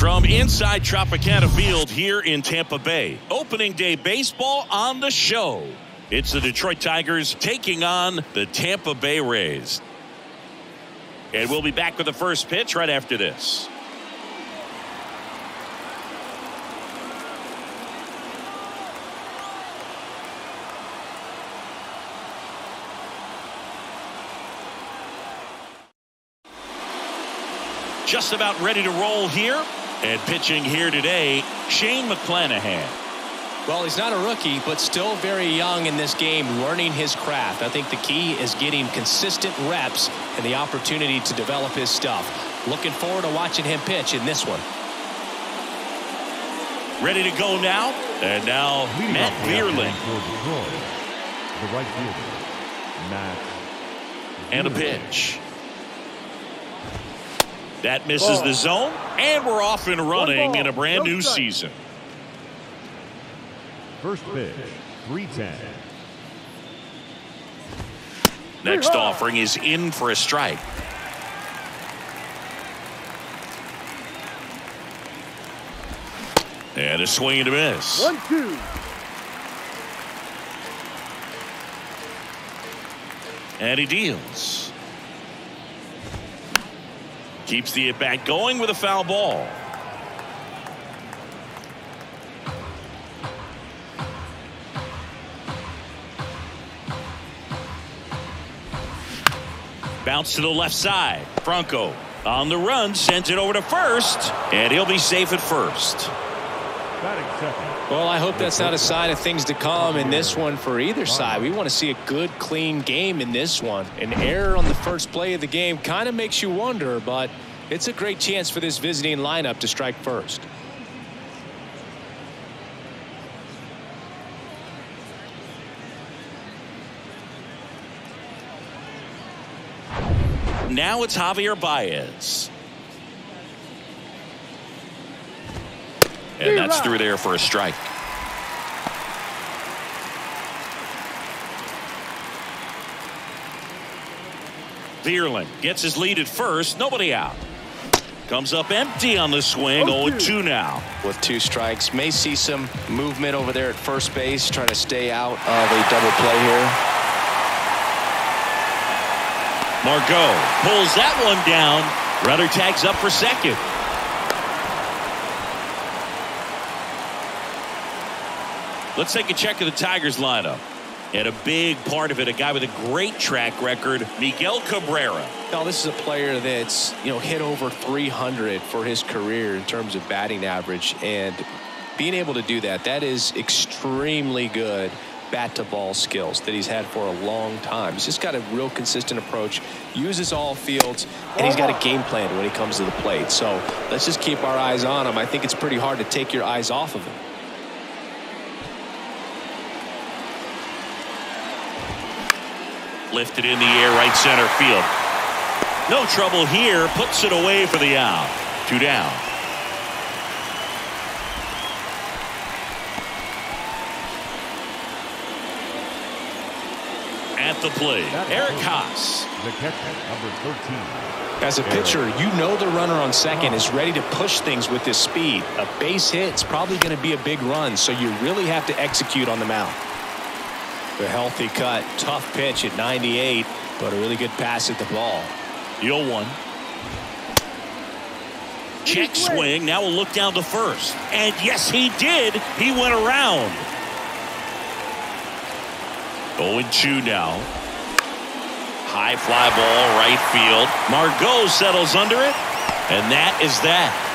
From inside Tropicana Field here in Tampa Bay, opening day baseball on the show. It's the Detroit Tigers taking on the Tampa Bay Rays. And we'll be back with the first pitch right after this. Just about ready to roll here. And pitching here today, Shane McClanahan. Well, he's not a rookie, but still very young in this game, learning his craft. I think the key is getting consistent reps and the opportunity to develop his stuff. Looking forward to watching him pitch in this one. Ready to go now. And now Matt Vierling. The right fielder, Matt. And a pitch. That misses the zone, and we're off and running in a brand new season. First pitch, 3-10. Next offering is in for a strike. And a swing and a miss. 1-2. And he deals. Keeps the at-bat going with a foul ball. Bounce to the left side. Franco on the run, sends it over to first, and he'll be safe at first. Well, I hope that's not a sign of things to come in this one for either side. We want to see a good, clean game in this one. An error on the first play of the game kind of makes you wonder, but it's a great chance for this visiting lineup to strike first. Now it's Javier Baez. And that's through there for a strike. Vierling gets his lead at first. Nobody out. Comes up empty on the swing. 0-2 now. With 2 strikes. May see some movement over there at first base. Trying to stay out of a double play here. Margot pulls that one down. Runner tags up for second. Let's take a check of the Tigers lineup. And a big part of it, a guy with a great track record, Miguel Cabrera. Now, this is a player that's, hit over 300 for his career in terms of batting average. And being able to do that, that is extremely good bat-to-ball skills that he's had for a long time. He's just got a real consistent approach, uses all fields, and he's got a game plan when he comes to the plate. So let's just keep our eyes on him. I think it's pretty hard to take your eyes off of him. Lifted in the air, right center field. No trouble here. Puts it away for the out. 2 down. At the plate, Eric Haas. The catcher, number 13. As a pitcher, you know the runner on second is ready to push things with his speed. A base hit is probably going to be a big run, so you really have to execute on the mound. A healthy cut, tough pitch at 98, but a really good pass at the ball. 0-1. Check swing. Now we'll look down to first. And yes, he did. He went around. 0-2 now. High fly ball, right field. Margot settles under it. And that is that.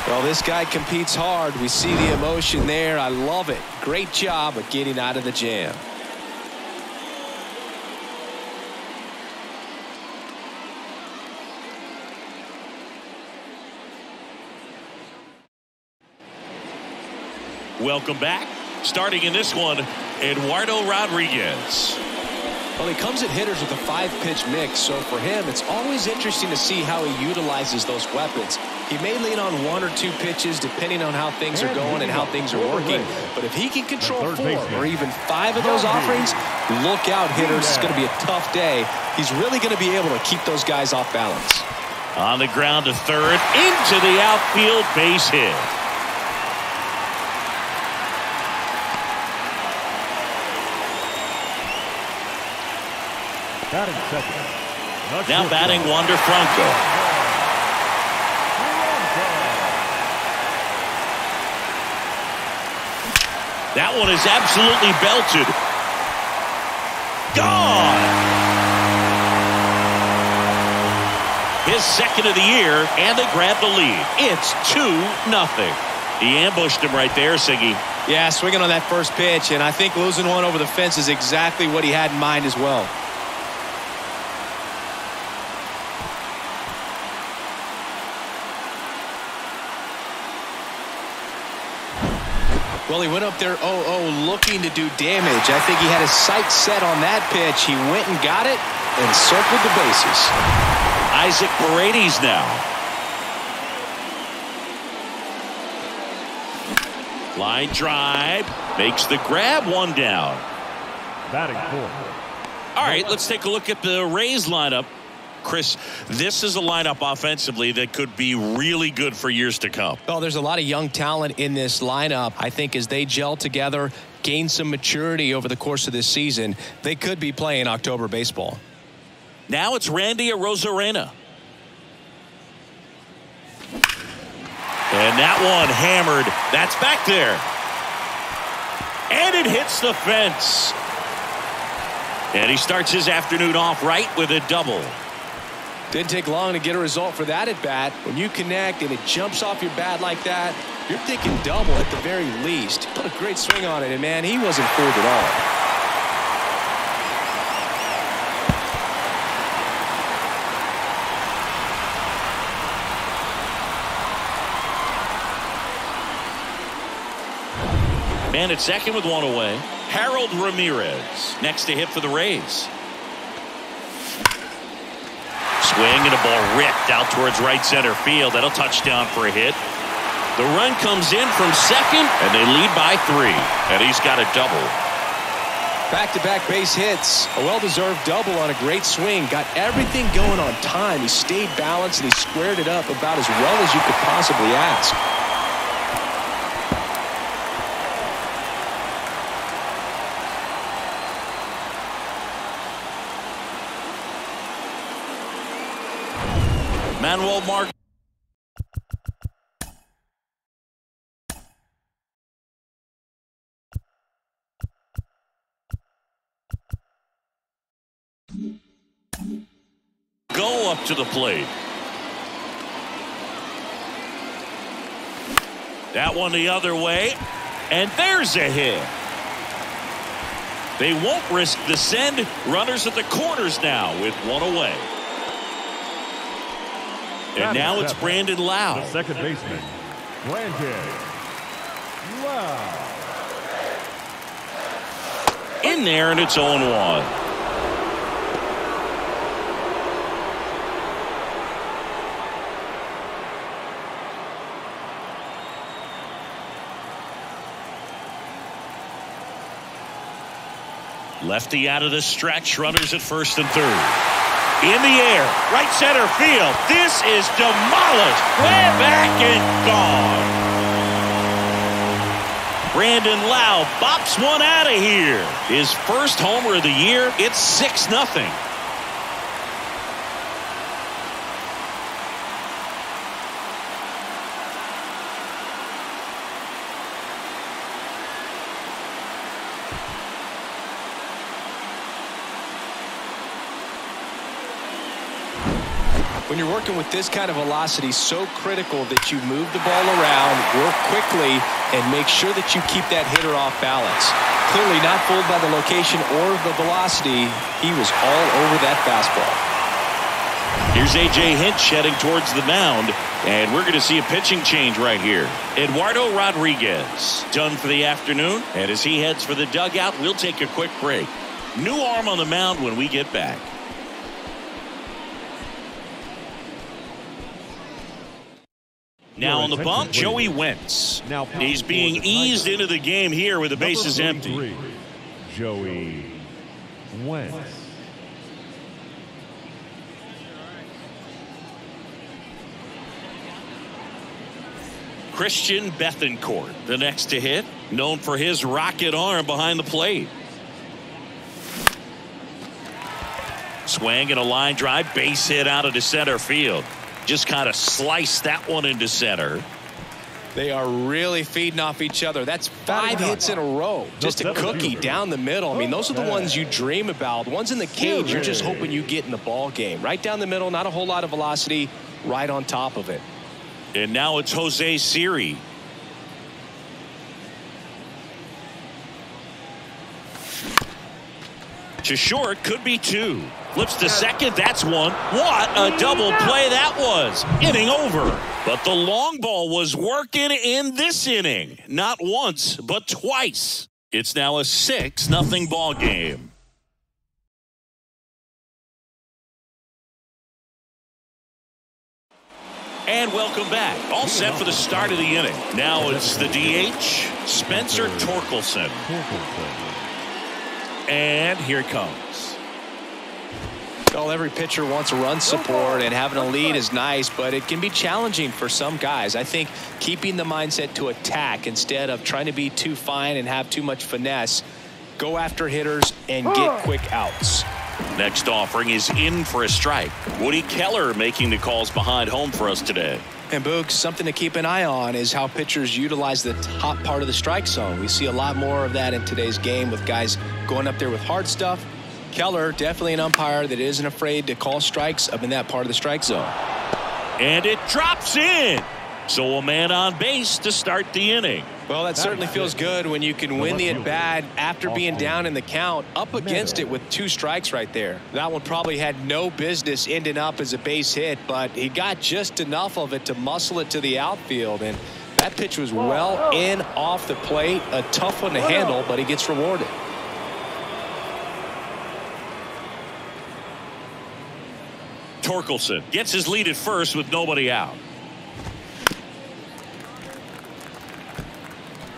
Well, this guy competes hard. We see the emotion there. I love it. Great job of getting out of the jam. Welcome back. Starting in this one, Eduardo Rodriguez. Well, he comes at hitters with a 5-pitch mix, so for him, it's always interesting to see how he utilizes those weapons. He may lean on 1 or 2 pitches depending on how things are going and how things are working. But if he can control 4 or even 5 of those offerings, look out, hitters. It's going to be a tough day. He's really going to be able to keep those guys off balance. On the ground to third, into the outfield, base hit. Batting second. Now batting Wander Franco. That one is absolutely belted. Gone. His second of the year, and they grab the lead. It's 2-0. He ambushed him right there, Siggy. Yeah, swinging on that first pitch, and I think losing one over the fence is exactly what he had in mind as well. Well, he went up there 0-0 looking to do damage. I think he had his sights set on that pitch. He went and got it and circled the bases. Isaac Paredes now. Line drive. Makes the grab, one down. Batting fourth. All right, let's take a look at the Rays lineup. Chris, this is a lineup offensively that could be really good for years to come. Oh, there's a lot of young talent in this lineup. I think as they gel together, gain some maturity over the course of this season, they could be playing October baseball. Now it's Randy Arozarena. And that one hammered. That's back there. And it hits the fence. And he starts his afternoon off right with a double. Didn't take long to get a result for that at bat. When you connect and it jumps off your bat like that, you're thinking double at the very least. What a great swing on it, and man, he wasn't fooled at all. Man at second with one away. Harold Ramirez next to hit for the Rays. Swing and a ball ripped out towards right center field. That'll touch down for a hit. The run comes in from second, and they lead by 3. And he's got a double. Back-to-back base hits. A well-deserved double on a great swing. Got everything going on time. He stayed balanced, and he squared it up about as well as you could possibly ask. Manuel Mark. Go up to the plate. That one the other way. And there's a hit. They won't risk the send. Runners at the corners now with one away. And now it's Brandon Lau. The second baseman, Brandon Lau. In there, and it's 0-1. Lefty out of the stretch. Runners at first and third. In the air, right center field. This is demolished. Way back and gone. Brandon Lau bops one out of here. His first homer of the year. It's 6-0. When you're working with this kind of velocity, so critical that you move the ball around, work quickly, and make sure that you keep that hitter off balance. Clearly not fooled by the location or the velocity. He was all over that fastball. Here's A.J. Hinch heading towards the mound, and we're going to see a pitching change right here. Eduardo Rodriguez done for the afternoon, and as he heads for the dugout, we'll take a quick break. New arm on the mound when we get back. Now on the bump, Joey Wentz. He's being eased into the game here with the bases empty. Joey Wentz. Christian Bethancourt, the next to hit, known for his rocket arm behind the plate. Swing and a line drive, base hit out into center field. Just kind of sliced that one into center. They are really feeding off each other. That's 5 hits in a row. Just a cookie down the middle. I mean, those are the ones you dream about. The ones in the cage, you're just hoping you get in the ball game. Right down the middle, not a whole lot of velocity, right on top of it. And now it's Jose Siri. To short, could be 2. Flips to second, that's 1. What a double play that was. Inning over. But the long ball was working in this inning. Not once, but twice. It's now a 6-0 ball game. And welcome back. All set for the start of the inning. Now it's the DH, Spencer Torkelson. And here it comes. Well, every pitcher wants run support, and having a lead is nice, but it can be challenging for some guys. I think keeping the mindset to attack instead of trying to be too fine and have too much finesse, go after hitters and get quick outs. Next offering is in for a strike. Woody Keller making the calls behind home for us today. And Boog, something to keep an eye on is how pitchers utilize the top part of the strike zone. We see a lot more of that in today's game with guys going up there with hard stuff. Keller, definitely an umpire that isn't afraid to call strikes up in that part of the strike zone. And it drops in. So a man on base to start the inning. Well, that certainly feels good when you can win the at-bat after being down in the count, up against it with 2 strikes right there. That one probably had no business ending up as a base hit, but he got just enough of it to muscle it to the outfield. And that pitch was well in off the plate. A tough one to handle, but he gets rewarded. Torkelson gets his lead at first with nobody out.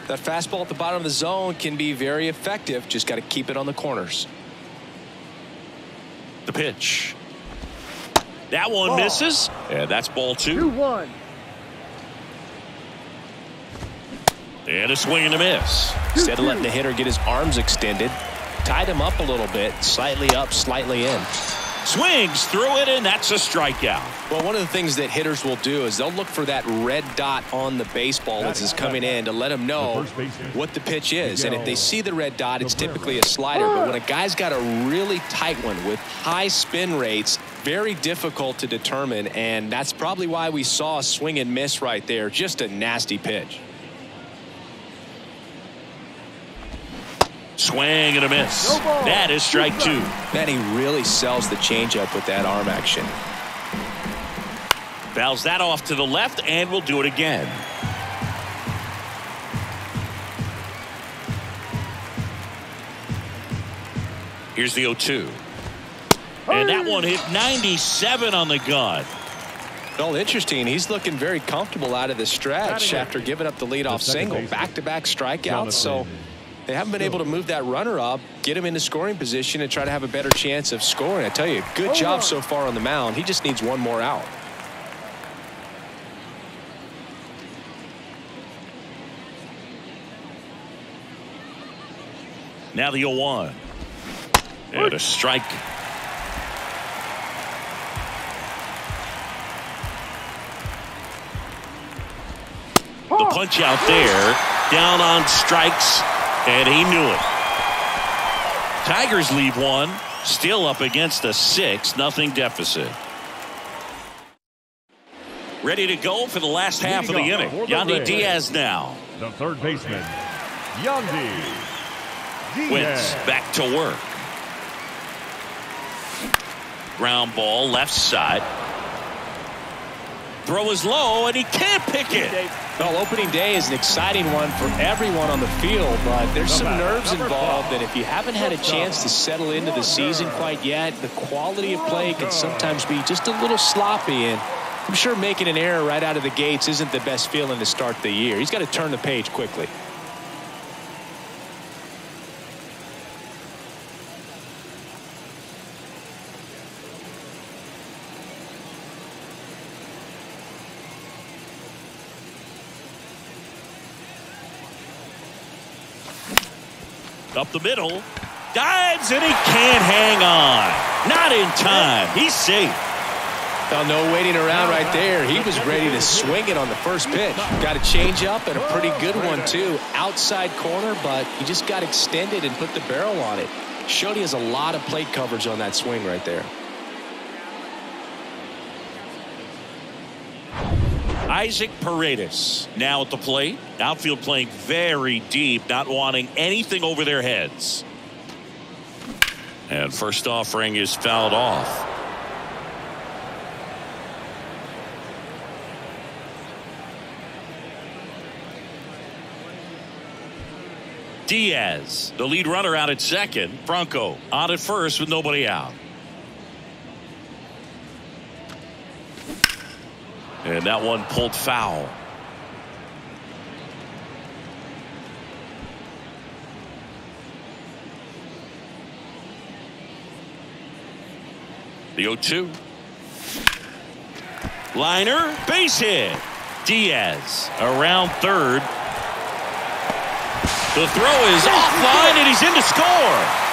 That fastball at the bottom of the zone can be very effective. Just got to keep it on the corners. The pitch. That one misses. And that's ball 2. 2-1. And a swing and a miss. Instead of letting the hitter get his arms extended, tied him up a little bit, slightly up, slightly in. Swings through it, and that's a strikeout. Well, one of the things that hitters will do is they'll look for that red dot on the baseball as it's coming in to let them know what the pitch is. And if they see the red dot, it's typically a slider. But when a guy's got a really tight one with high spin rates, very difficult to determine. And that's probably why we saw a swing and miss right there. Just a nasty pitch. Swing and a miss. That is strike 2. Man, he really sells the changeup with that arm action. Fouls that off to the left, and we'll do it again. Here's the 0-2. And that one hit 97 on the gun. Well, interesting. He's looking very comfortable out of the stretch after giving up the leadoff single. Back-to-back strikeouts. So they haven't been able to move that runner up, get him into scoring position, and try to have a better chance of scoring. I tell you, good job so far on the mound. He just needs one more out. Now the 0-1. And a strike. The punch out there. Down on strikes. And he knew it. Tigers leave one. Still up against a 6-0 deficit. Ready to go for the last half of the inning. Yandy Diaz now. The third baseman, Yandy Diaz. Wins back to work. Ground ball left side. Throw is low, and he can't pick it. Well, opening day is an exciting one for everyone on the field, but there's some nerves involved, and if you haven't had a chance to settle into the season quite yet, the quality of play can sometimes be just a little sloppy, and I'm sure making an error right out of the gates isn't the best feeling to start the year. He's got to turn the page quickly. Up the middle. Dives, and he can't hang on. Not in time. He's safe. Well, no waiting around right there. He was ready to swing it on the first pitch. Got a change up and a pretty good one, too. Outside corner, but he just got extended and put the barrel on it. Showed he has a lot of plate coverage on that swing right there. Isaac Paredes now at the plate. Outfield playing very deep, not wanting anything over their heads. And first offering is fouled off. Diaz, the lead runner, out at second. Franco on at first with nobody out. And that one pulled foul. The 0-2. Liner, base hit. Diaz around third. The throw is offline, and he's in to score.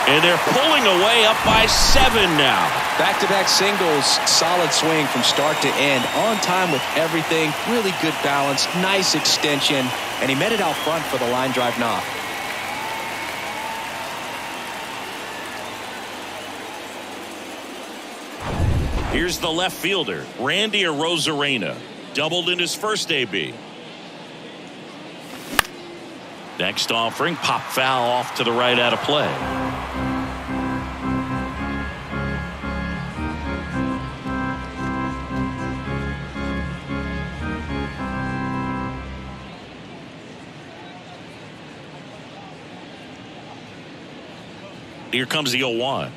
And they're pulling away up by 7 now. Back-to-back singles, solid swing from start to end. On time with everything, really good balance, nice extension, and he met it out front for the line drive knock. Here's the left fielder, Randy Arozarena. Doubled in his first AB. Next offering, pop foul off to the right out of play. Here comes the 0-1.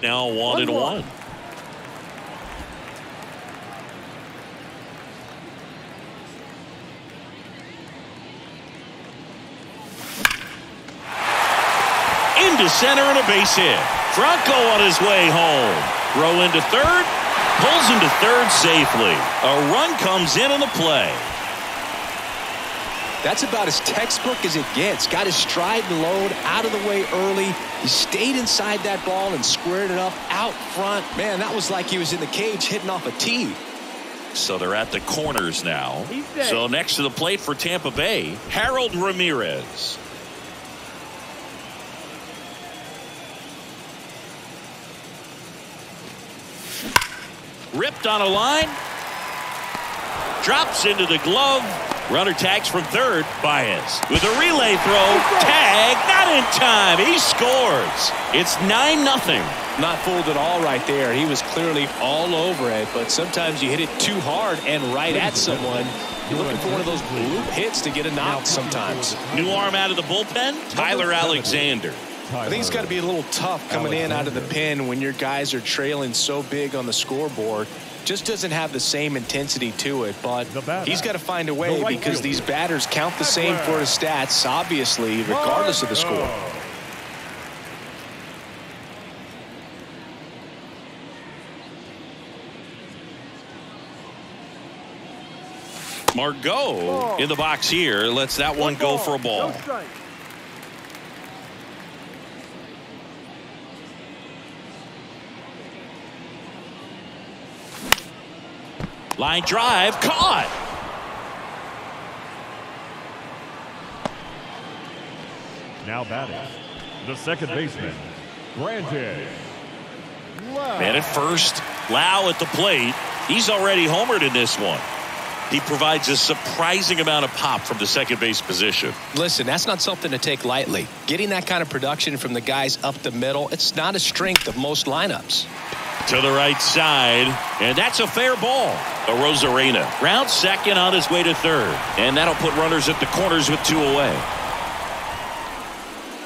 Now 1-1. Into center and a base hit. Franco on his way home. Throw into third. Pulls into third safely. A run comes in on the play. That's about as textbook as it gets. Got his stride and load out of the way early. He stayed inside that ball and squared it up out front. Man, that was like he was in the cage hitting off a tee. So they're at the corners now. So next to the plate for Tampa Bay, Harold Ramirez. Ripped on a line. Drops into the glove. Runner tags from third. Baez with a relay throw. Tag, not in time. He scores. It's 9-0. Not fooled at all right there. He was clearly all over it, but sometimes you hit it too hard and right at someone. You're looking for one of those bloop hits to get a knock sometimes. New arm out of the bullpen, Tyler Alexander. I think it's got to be a little tough coming in out of the pen when your guys are trailing so big on the scoreboard. Just doesn't have the same intensity to it, but he's got to find a way because these batters count the same for his stats, obviously, regardless of the score. Margot in the box here lets that one go for a ball. Line drive, caught. Now batting, the second baseman, Granted. Man at first, Lau at the plate. He's already homered in this one. He provides a surprising amount of pop from the second base position. Listen, that's not something to take lightly. Getting that kind of production from the guys up the middle, it's not a strength of most lineups. To the right side, and that's a fair ball. Arozarena round second on his way to third, and that'll put runners at the corners with 2 away.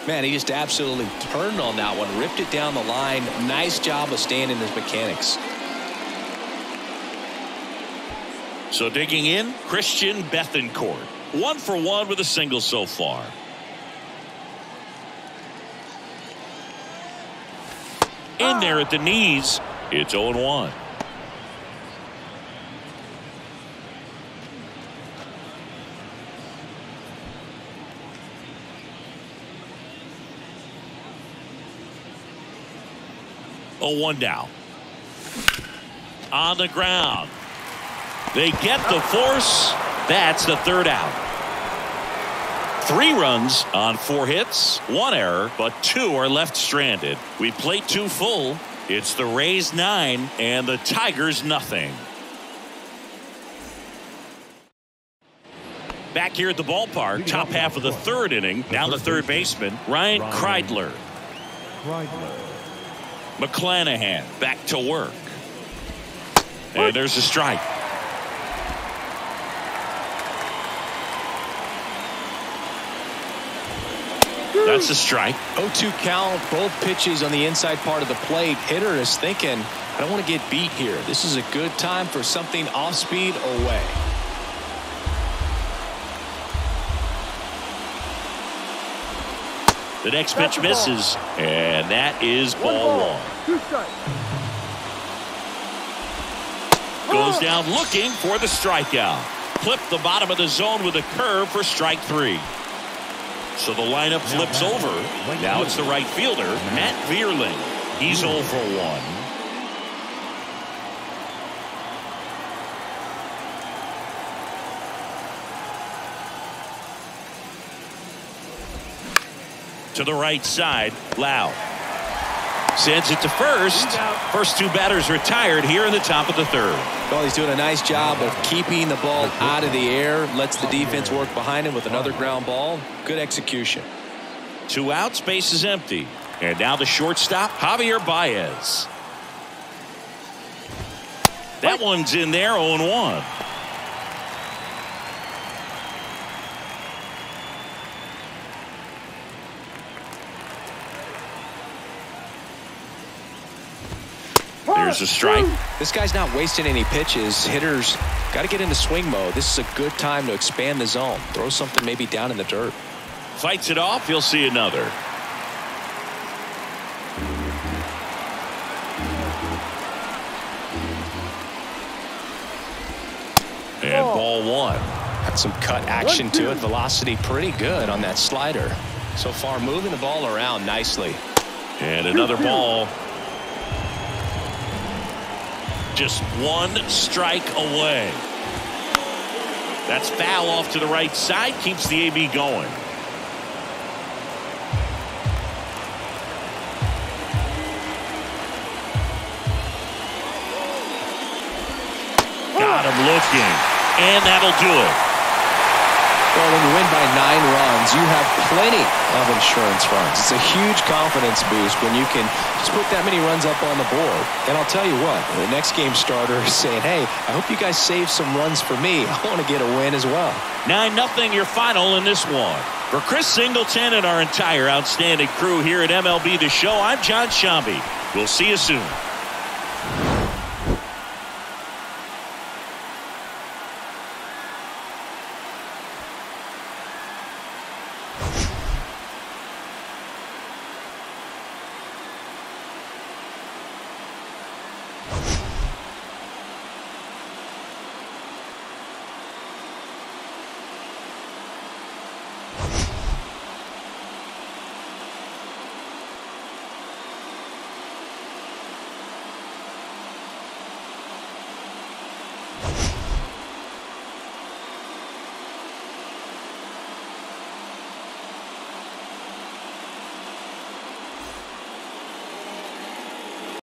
Man, he just absolutely turned on that one, ripped it down the line. Nice job of staying in his mechanics. So digging in, Christian Bethancourt. 1 for 1 with a single so far. In there at the knees, it's 0-1. 0-1 down. On the ground. They get the force. That's the third out. 3 runs on 4 hits, 1 error, but 2 are left stranded. We played 2 full. It's the Rays 9 and the Tigers nothing. Back here at the ballpark, top half of the 3rd inning. Down the third baseman, Ryan Kreidler. McClanahan back to work. And there's a strike. That's a strike. 0-2 count, both pitches on the inside part of the plate. Hitter is thinking, I don't want to get beat here. This is a good time for something off speed away. The next pitch misses, and that is ball 1. Goes down looking for the strikeout. Clip the bottom of the zone with a curve for strike 3. So the lineup flips over. Now it's the right fielder, Matt Vierling. He's 0 for 1. To the right side, Lau sends it to first. First 2 batters retired here in the top of the 3rd. Well, he's doing a nice job of keeping the ball out of the air. Lets the defense work behind him with another ground ball. Good execution. 2 outs, base is empty. And now the shortstop, Javier Baez. That one's in there, 0-1. There's a strike. This guy's not wasting any pitches. Hitters got to get into swing mode. This is a good time to expand the zone. Throw something maybe down in the dirt. Fights it off. You'll see another. And ball 1. Got some cut action to it. Velocity pretty good on that slider. So far moving the ball around nicely. And another ball. Just 1 strike away. That's foul off to the right side. Keeps the AB going. Got him looking. And that'll do it. Well, when you win by 9 runs, you have plenty of insurance runs. It's a huge confidence boost when you can just put that many runs up on the board. And I'll tell you what, the next game starter is saying, hey, I hope you guys save some runs for me. I want to get a win as well. 9-0 your final in this one. For Chris Singleton and our entire outstanding crew here at MLB The Show, I'm John Shambi. We'll see you soon.